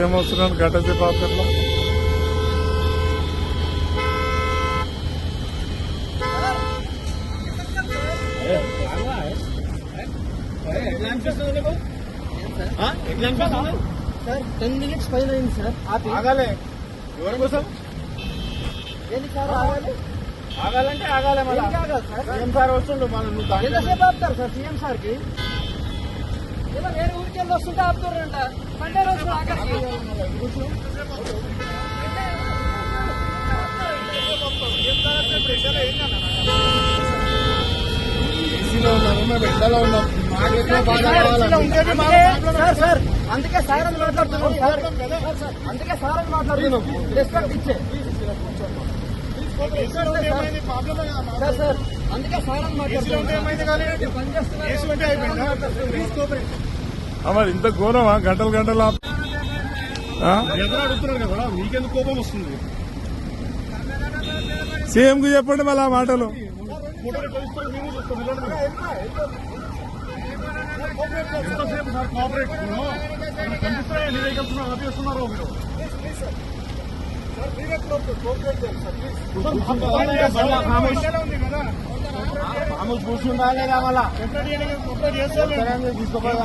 CM వస్తున్నాను గడ్డది పాత్రలో. Sir 10 minutes పైన అయింది సార్. ఆగాలి ఎవరి కోసం ఏంటి సార్ ఆగాలి? ఆగాలంటే ఆగాలి. మళ్ళీ ఆగాలి సార్. సీఎం సార్ వస్తుండు మనం ఎంతసేపు ఆపుతారు సార్ సీఎం సార్ కి? ఏమో వేరే ఊరికి వెళ్ళి వస్తుంటే ఆపుతారంట. మండే రోజు ఆఖరికి ఏసీలో ఉన్నారు, మేము ఎండలో ఉన్నాం. మాకు ఎక్కువ బాధ కావాలి. సార్ సార్ అందుకే సార్ అని మాట్లాడుతున్నాం సార్. అందుకే సార్ అని మాట్లాడుతున్నాం. రెస్పెక్ట్ ఇచ్చే సార్ సార్ అందుకే సార్ అని మాట్లాడుతున్నాం. మరి ఇంత ఘోరమా? గంటలు గంటలు అడుగుతున్నారు కదా, మీకెందుకు కోపం వస్తుంది? సీఎం కు చెప్పండి మళ్ళీ ఆ మాటలు. ఎంతసేపు సార్ కోఆపరేట్ కనిపిస్తాయి ఎన్ని వెహికల్స్ ఆపేస్తున్నారు మీరు. కూర్చుండాలి కదా మళ్ళా తీసుకోవాలి.